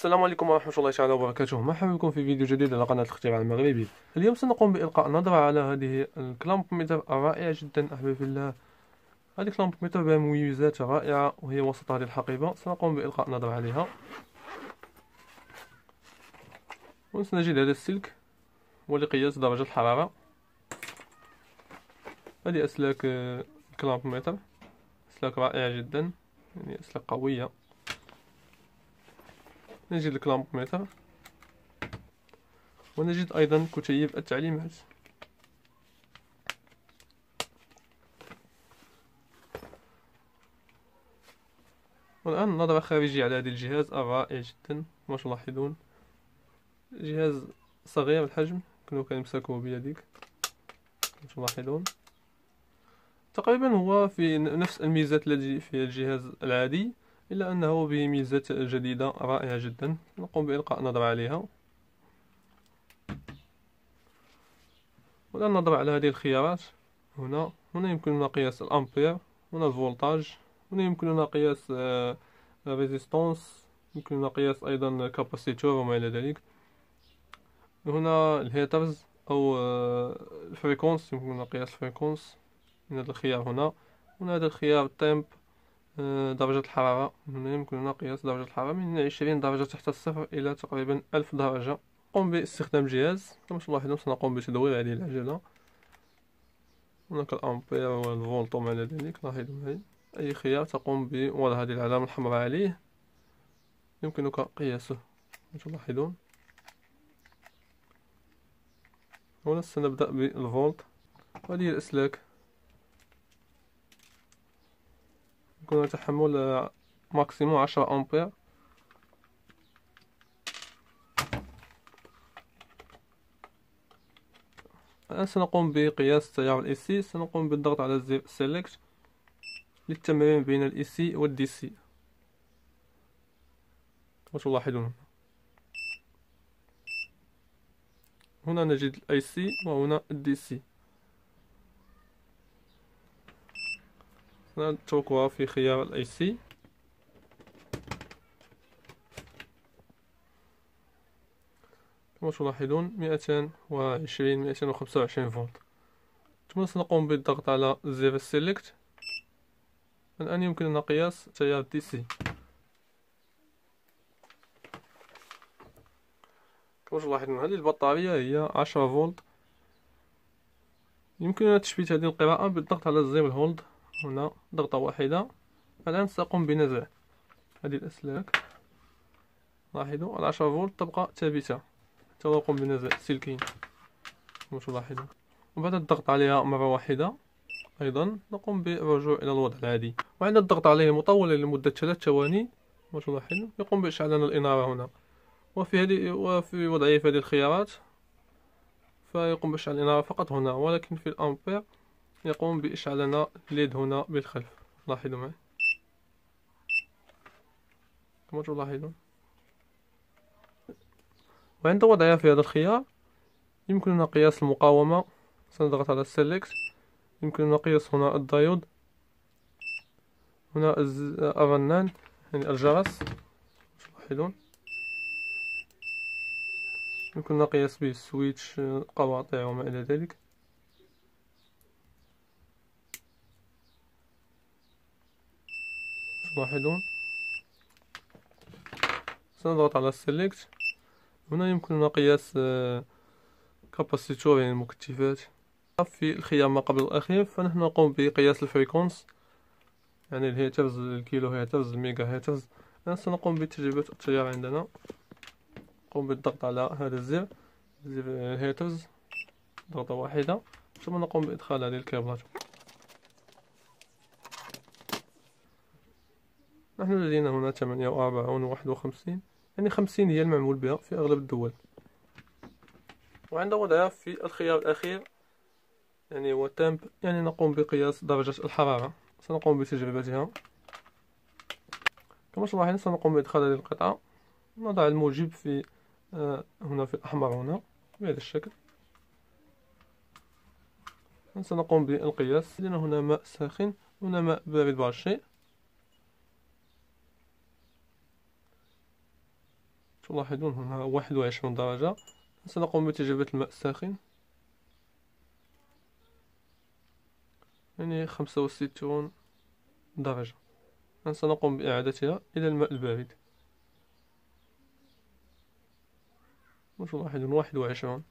السلام عليكم ورحمة الله تعالى وبركاته. مرحبا بكم في فيديو جديد على قناة الاختراع المغربي. اليوم سنقوم بإلقاء نظرة على هذه الكلامبوميتر الرائعة جدا أحبابي في الله. هذه الكلامبوميتر بها مميزات رائعة وهي وسط هذه الحقيبة. سنقوم بإلقاء نظرة عليها وسنجد هذا السلك ولقياس درجة الحرارة. هذه أسلاك الكلامبوميتر، أسلاك رائعة جدا، يعني أسلاك قوية. نجد الكلامبوميتر ونجد أيضا كتيب التعليمات. والآن نظرة خارجية على هذا الجهاز الرائع جدا. كما تلاحظون جهاز صغير الحجم، يمكنك إمساكه بيدك. كما تلاحظون تقريبا هو في نفس الميزات التي في الجهاز العادي، إلا أنه بميزات جديدة رائعة جدا. نقوم بإلقاء نظرة عليها. والآن نضغط على هذه الخيارات. هنا يمكننا قياس الأمبير، هنا الفولتاج، هنا يمكننا قياس ريزيستانس، يمكننا قياس أيضا كاباسيتور وما إلى ذلك. هنا الهيترز أو الفريكونس، يمكننا قياس الفريكونس من هذا الخيار. هنا هذا الخيار التيمب، درجة الحرارة. هنا يمكننا قياس درجة الحرارة من 20 درجة تحت الصفر إلى تقريبا 1000 درجة. نقوم باستخدام جهاز. كما تلاحظون سنقوم بتدوير هذه العجلة. هناك الأمبير والفولت وما إلى ذلك. لاحظوا هذه أي خيار تقوم بوضع هذه العلامة الحمراء عليه يمكنك قياسه. كما تلاحظون هنا سنبدأ بالفولت. وهذه الأسلاك يمكننا تحمل ماكسيموم 10 أمبير. الآن سنقوم بقياس التيار الإي سنقوم بالضغط على زر سيلكت للتمرين بين الإي والدي سي. كما تلاحظون هنا نجد الأي سي وهنا الدي سي. نتركها في خيار الأي سي. كما تلاحظون 225 فولت. ثم سنقوم بالضغط على زر سيلكت. الآن يمكننا قياس تيار دي سي. كما تلاحظون هذه البطارية هي 10 فولت. يمكننا تثبيت هذه القراءة بالضغط على زر الهولد. هنا ضغطة واحدة. الآن سأقوم بنزع هذه الأسلاك. لاحظوا 10 فولت تبقى ثابتة حتى نقوم بنزع السلكين. كما تلاحظون وبعد الضغط عليها مرة واحدة أيضا نقوم بالرجوع إلى الوضع العادي. وعند الضغط عليه مطولا لمدة 3 ثواني كما تلاحظون يقوم بإشعال لنا الإنارة هنا. وفي وضعه في هذه الخيارات فيقوم بإشعال الإنارة فقط هنا، ولكن في الأمبير يقوم بإشعال لنا ليد هنا بالخلف. لاحظوا معي كما تلاحظون. وعند وضعها في هذا الخيار يمكننا قياس المقاومة. سنضغط على السيلكت. يمكننا قياس هنا الدايود، هنا الرنان يعني الجرس. تلاحظون يمكننا قياس به السويتش، القواطع وما إلى ذلك. تلاحظون سنضغط على السيلكت. هنا يمكننا قياس كاباسيتور يعني المكثفات. في الخيار ما قبل الأخير فنحن نقوم بقياس الفريكونس يعني الهيرتز، الكيلو هيرتز، الميجا هيرتز. الآن سنقوم بتجربة التيار عندنا. نقوم بالضغط على هذا الزر، زر الهيرتز، ضغطة واحدة. ثم نقوم بإدخال هذه الكابلات. نحن لدينا هنا 48 و 51، يعني 50 هي المعمول بها في أغلب الدول. وعند وضعها في الخيار الأخير يعني هو تامب، يعني نقوم بقياس درجة الحرارة. سنقوم بتجربتها. كما تلاحظون سنقوم بإدخال هذه القطعة. نضع الموجب في هنا في الأحمر هنا بهذا الشكل. سنقوم بالقياس. لدينا هنا ماء ساخن، هنا ماء بارد بعض الشيء. تلاحظون هنا 21 درجة. سنقوم بتجربة الماء الساخن، يعني 65 درجة. الآن سنقوم بإعادتها إلى الماء البارد. تلاحظون 21.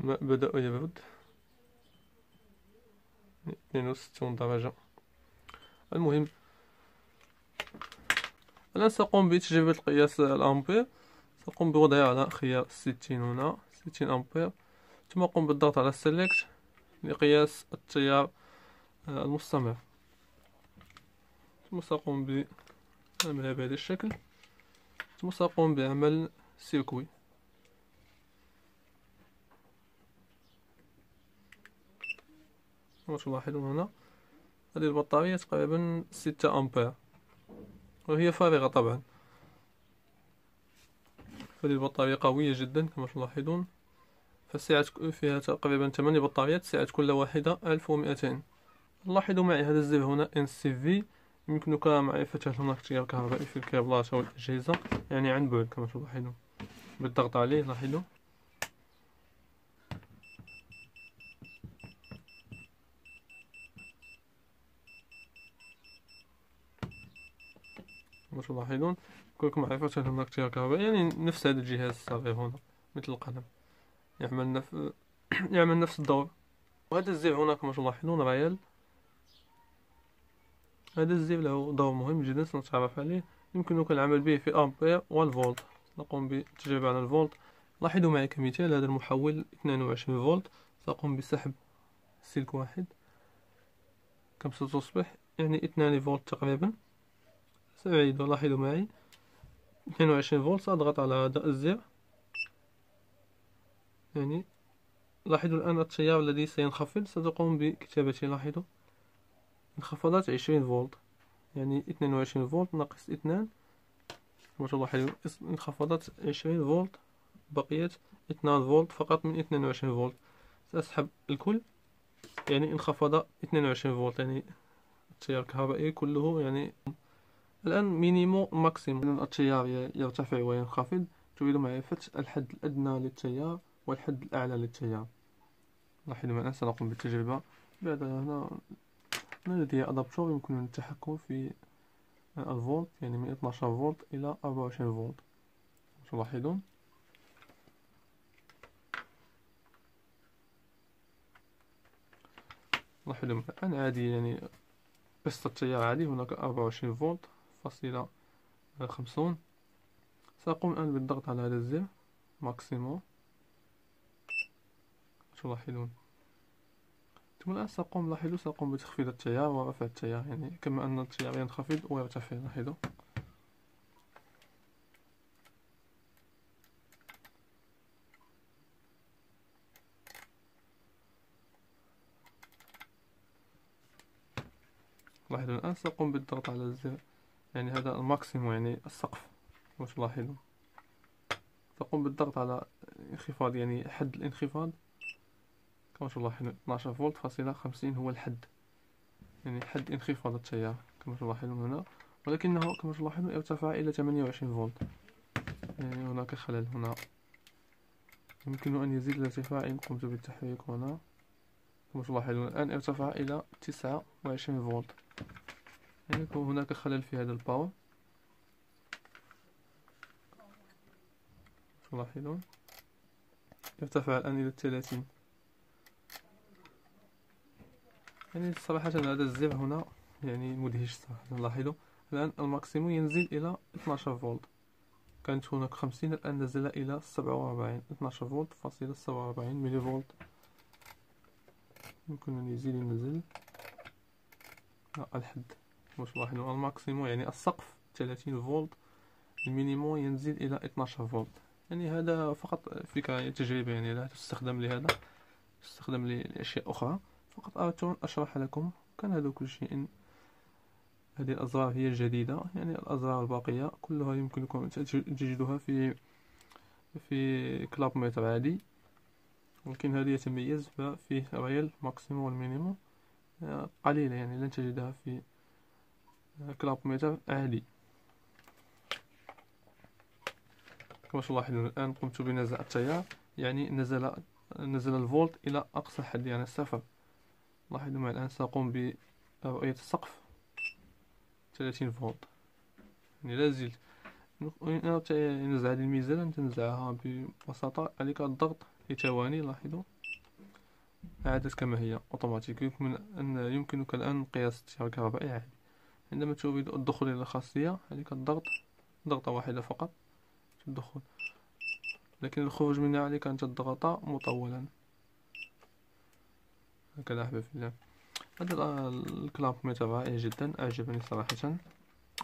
الماء بدأ يبرد. 62 درجة. المهم، الآن سأقوم بتجربة قياس الأمبير. سأقوم بوضعها على خيار 60 هنا، 60 أمبير، ثم أقوم بالضغط على سيلكت لقياس التيار المستمر. ثم سأقوم بعملها بهذا الشكل، ثم سأقوم بعمل سيركوي. كما تلاحظون هنا هذه البطارية تقريبا 6 أمبير، وهي فارغة طبعا. هذه البطارية قوية جدا كما تلاحظون. فيها تقريبا 8 بطاريات، سعة كل واحدة 1200. لاحظوا معي هذا الزر هنا NCV، يمكنك معرفة هل هناك تيار كهربائي في الكابلات أو الأجهزة، يعني عن بعد كما تلاحظون. بالضغط عليه لاحظوا كما تلاحظون. يمكنكم معرفة هل هناك تيار كهربائي، يعني نفس هذا الجهاز الصغير هنا مثل القلم يعمل نفس الدور. وهذا الزر هنا كما تلاحظون ريال. هذا الزر له دور مهم جدا سنتعرف عليه. يمكنك العمل به في الأمبير والفولت. نقوم بالتجربة على الفولت. لاحظوا معي كمثال هذا المحول 22 فولت. سأقوم بسحب سلك واحد، كم ستصبح يعني 2 فولت تقريبا. سأعيد، لاحظوا معي 22 فولت. سأضغط على هذا الزر، يعني لاحظوا الآن التيار الذي سينخفض. ستقوم بكتابته. لاحظوا انخفضت 20 فولت، يعني 22 فولت ناقص 2. كما تلاحظون انخفضت 20 فولت، بقيت 2 فولت فقط من 22 فولت. سأسحب الكل، يعني انخفض 22 فولت، يعني التيار الكهربائي كله. يعني الآن مينيمو ماكسيمو، التيار يرتفع وينخفض. تريد معرفة الحد الأدنى للتيار والحد الأعلى للتيار. لاحظوا معنا سنقوم بالتجربة. بعد هنا لدي أدابتور يمكنني التحكم في الفولت، يعني من 12 فولت إلى 24 فولت. تلاحظون لاحظوا الآن عادي، يعني قسط التيار عادي. هناك 24 فولت فاصلة 50. سأقوم الآن بالضغط على هذا الزر ماكسيموم. تلاحظون ثم الآن سأقوم بتخفيض التيار ورفع التيار، يعني كما أن التيار ينخفض ويرتفع. لاحظوا الآن سأقوم بالضغط على الزر، يعني هذا الماكسيموم، يعني السقف. كما تلاحظون سأقوم بالضغط على انخفاض، يعني حد الانخفاض. كما تلاحظون 12 فولت فاصلة 50 هو الحد، يعني حد انخفاض التيار كما تلاحظون هنا. ولكنه كما تلاحظون ارتفع إلى 28 فولت، يعني هناك خلل هنا. يمكن أن يزيد الارتفاع إن قمت بالتحريك هنا. كما تلاحظون الآن ارتفع إلى 29 فولت، يعني يكون هناك خلل في هذا الباور. تلاحظون ارتفع الآن إلى 30. يعني صراحة هذا الزر هنا يعني مدهش صراحة. لاحظوا الآن الماكسيموم ينزل إلى 12 فولت. كانت هناك 50، الآن نزل إلى 47. 12 فولت فاصلة 47 ملي فولت. يمكن أن يزيد ينزل الحد. كما تلاحظون الماكسيموم يعني السقف 30 فولت، المينيموم ينزل إلى 12 فولت. يعني هذا فقط فكرة تجريبية، يعني لا تستخدم لهذا، تستخدم لأشياء أخرى. فقط أردت أن أشرح لكم. كان هذا كل شيء. هذه الأزرار هي الجديدة، يعني الأزرار الباقية كلها يمكنكم تجدها في كلاب متر عادي، ولكن هذه يتميز فيه ريال ماكسيموم والمينيموم قليلة، يعني لن تجدها في كلامب ميتر عالي. كما تلاحظون الآن قمت بنزع التيار، يعني نزل الفولت إلى أقصى حد، يعني صفر. لاحظوا معي الآن سأقوم برؤية السقف 30 فولت، يعني لا زلت. نزع هذه الميزان تنزعها ببساطة، عليك الضغط لثواني. لاحظوا عادت كما هي اوتوماتيك. يمكنك الآن قياس التيار الكهربائي عادي. عندما تريد الدخول إلى الخاصية عليك الضغط ضغطة واحدة فقط الدخول، لكن الخروج منها عليك أن تضغط مطولا هكذا. أحباب في الله، هذا الكلامب ميتر رائع جدا، أعجبني صراحة.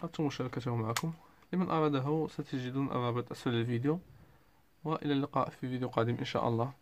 أردت مشاركته معكم. لمن أراده ستجدون الرابط أسفل الفيديو، وإلى اللقاء في فيديو قادم إن شاء الله.